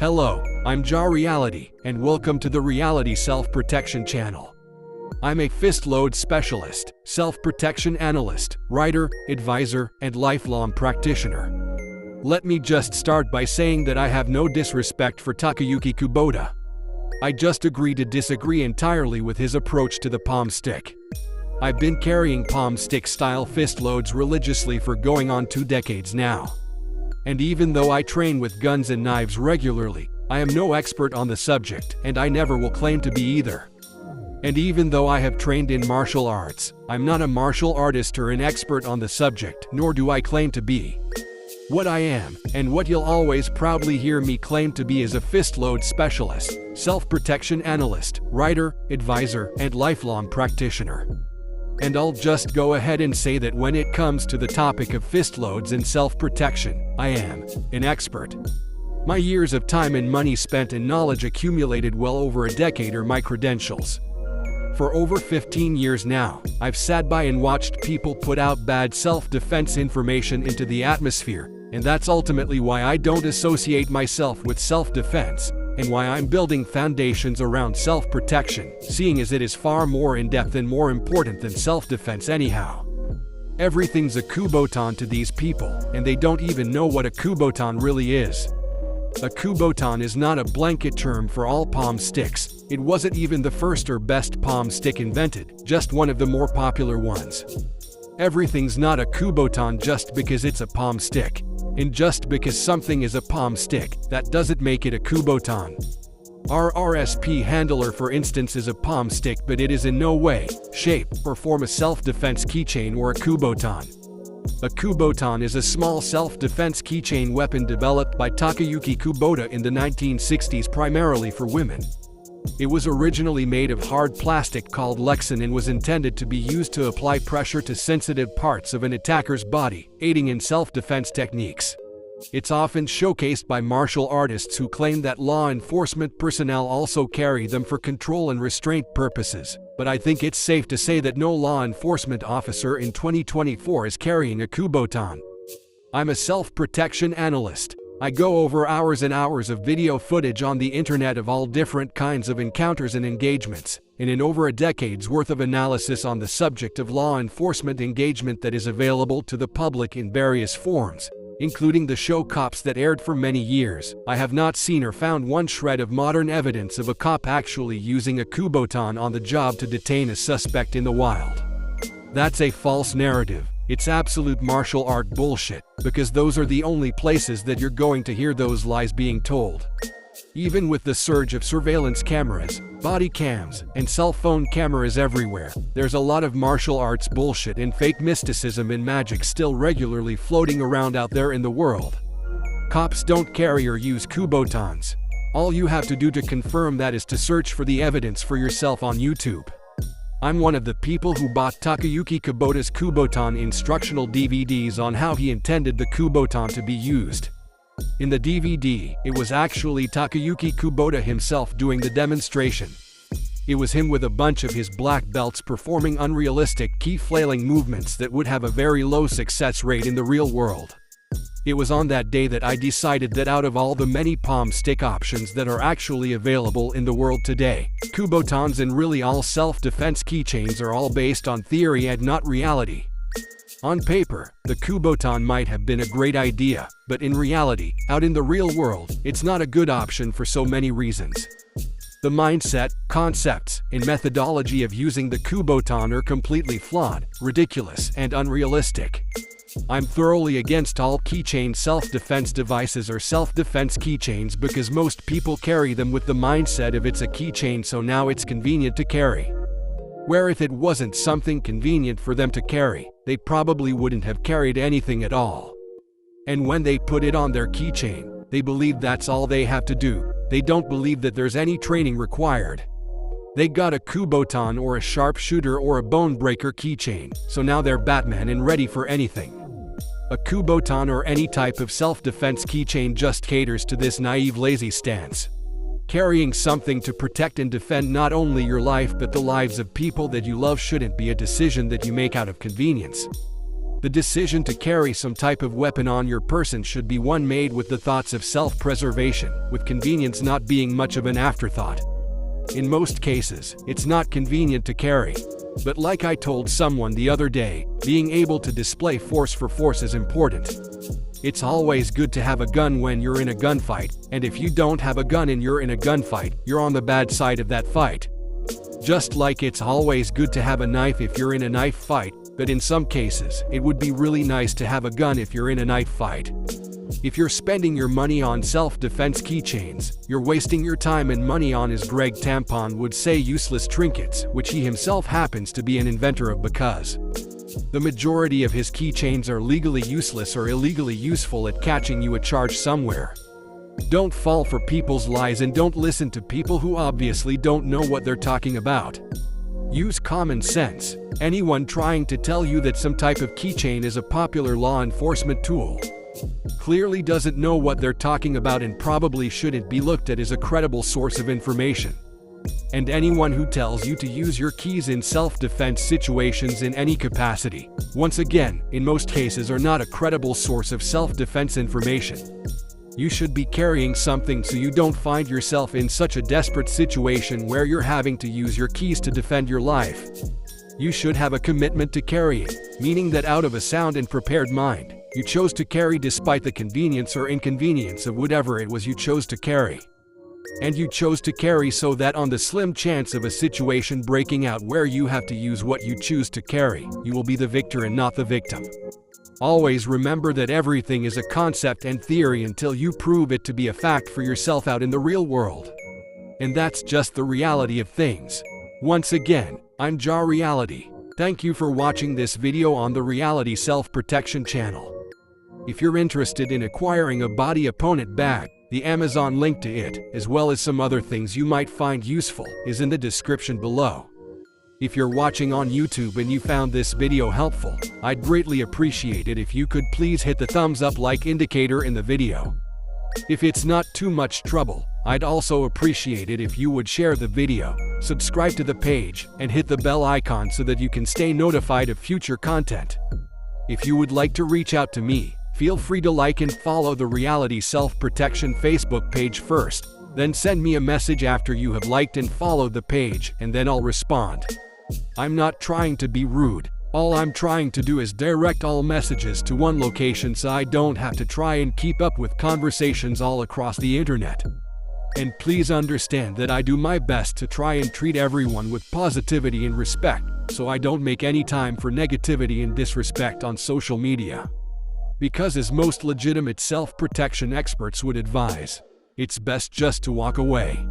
Hello, I'm Ja Reality, and welcome to the Reality Self-Protection channel. I'm a fist load specialist, self-protection analyst, writer, advisor, and lifelong practitioner. Let me just start by saying that I have no disrespect for Takayuki Kubota. I just agree to disagree entirely with his approach to the palm stick. I've been carrying palm stick style fist loads religiously for going on 2 decades now. And even though I train with guns and knives regularly, I am no expert on the subject, and I never will claim to be either. And even though I have trained in martial arts, I'm not a martial artist or an expert on the subject, nor do I claim to be. What I am, and what you'll always proudly hear me claim to be, is a fist load specialist, self-protection analyst, writer, advisor, and lifelong practitioner. And I'll just go ahead and say that when it comes to the topic of fist loads and self-protection, I am an expert. My years of time and money spent and knowledge accumulated well over a decade are my credentials. For over 15 years now, I've sat by and watched people put out bad self-defense information into the atmosphere, and that's ultimately why I don't associate myself with self-defense, and why I'm building foundations around self-protection, seeing as it is far more in-depth and more important than self-defense anyhow. Everything's a kubotan to these people, and they don't even know what a kubotan really is. A kubotan is not a blanket term for all palm sticks. It wasn't even the first or best palm stick invented, just one of the more popular ones. Everything's not a kubotan just because it's a palm stick. And just because something is a palm stick, that doesn't make it a kubotan. Our RSP handler, for instance, is a palm stick, but it is in no way, shape, or form a self-defense keychain or a kubotan. A kubotan is a small self-defense keychain weapon developed by Takayuki Kubota in the 1960s primarily for women. It was originally made of hard plastic called Lexan and was intended to be used to apply pressure to sensitive parts of an attacker's body, aiding in self-defense techniques. It's often showcased by martial artists who claim that law enforcement personnel also carry them for control and restraint purposes, but I think it's safe to say that no law enforcement officer in 2024 is carrying a kubotan. I'm a self-protection analyst. I go over hours and hours of video footage on the internet of all different kinds of encounters and engagements, and in over a decade's worth of analysis on the subject of law enforcement engagement that is available to the public in various forms, including the show Cops that aired for many years. I have not seen or found one shred of modern evidence of a cop actually using a kubotan on the job to detain a suspect in the wild. That's a false narrative. It's absolute martial art bullshit, because those are the only places that you're going to hear those lies being told. Even with the surge of surveillance cameras, body cams, and cell phone cameras everywhere, there's a lot of martial arts bullshit and fake mysticism and magic still regularly floating around out there in the world. Cops don't carry or use kubotans. All you have to do to confirm that is to search for the evidence for yourself on YouTube. I'm one of the people who bought Takayuki Kubota's kubotan instructional DVDs on how he intended the kubotan to be used. In the DVD, it was actually Takayuki Kubota himself doing the demonstration. It was him with a bunch of his black belts performing unrealistic key-flailing movements that would have a very low success rate in the real world. It was on that day that I decided that out of all the many palm stick options that are actually available in the world today, kubotans and really all self-defense keychains are all based on theory and not reality. On paper, the kubotan might have been a great idea, but in reality, out in the real world, it's not a good option for so many reasons. The mindset, concepts, and methodology of using the kubotan are completely flawed, ridiculous, and unrealistic. I'm thoroughly against all keychain self-defense devices or self-defense keychains because most people carry them with the mindset of it's a keychain, so now it's convenient to carry. Where if it wasn't something convenient for them to carry, they probably wouldn't have carried anything at all. And when they put it on their keychain, they believe that's all they have to do. They don't believe that there's any training required. They got a kubotan or a sharpshooter or a bone breaker keychain, so now they're Batman and ready for anything. A kubotan or any type of self-defense keychain just caters to this naive, lazy stance. Carrying something to protect and defend not only your life but the lives of people that you love shouldn't be a decision that you make out of convenience. The decision to carry some type of weapon on your person should be one made with the thoughts of self-preservation, with convenience not being much of an afterthought. In most cases, it's not convenient to carry. But like I told someone the other day, being able to display force for force is important. It's always good to have a gun when you're in a gunfight, and if you don't have a gun and you're in a gunfight, you're on the bad side of that fight. Just like it's always good to have a knife if you're in a knife fight, but in some cases, it would be really nice to have a gun if you're in a knife fight. If you're spending your money on self-defense keychains, you're wasting your time and money on, as Greg Tampon would say, useless trinkets, which he himself happens to be an inventor of, because the majority of his keychains are legally useless or illegally useful at catching you a charge somewhere. Don't fall for people's lies and don't listen to people who obviously don't know what they're talking about. Use common sense. Anyone trying to tell you that some type of keychain is a popular law enforcement tool clearly doesn't know what they're talking about and probably shouldn't be looked at as a credible source of information. And anyone who tells you to use your keys in self-defense situations in any capacity, once again, in most cases are not a credible source of self-defense information. You should be carrying something so you don't find yourself in such a desperate situation where you're having to use your keys to defend your life. You should have a commitment to carrying, meaning that out of a sound and prepared mind, you chose to carry despite the convenience or inconvenience of whatever it was you chose to carry. And you chose to carry so that on the slim chance of a situation breaking out where you have to use what you choose to carry, you will be the victor and not the victim. Always remember that everything is a concept and theory until you prove it to be a fact for yourself out in the real world. And that's just the reality of things. Once again, I'm Ja Reality. Thank you for watching this video on the Reality Self-Protection channel. If you're interested in acquiring a body opponent bag, the Amazon link to it, as well as some other things you might find useful, is in the description below. If you're watching on YouTube and you found this video helpful, I'd greatly appreciate it if you could please hit the thumbs up like indicator in the video. If it's not too much trouble, I'd also appreciate it if you would share the video, subscribe to the page, and hit the bell icon so that you can stay notified of future content. If you would like to reach out to me, feel free to like and follow the Reality Self-Protection Facebook page first, then send me a message after you have liked and followed the page, and then I'll respond. I'm not trying to be rude. All I'm trying to do is direct all messages to one location so I don't have to try and keep up with conversations all across the internet. And please understand that I do my best to try and treat everyone with positivity and respect, so I don't make any time for negativity and disrespect on social media. Because as most legitimate self-protection experts would advise, it's best just to walk away.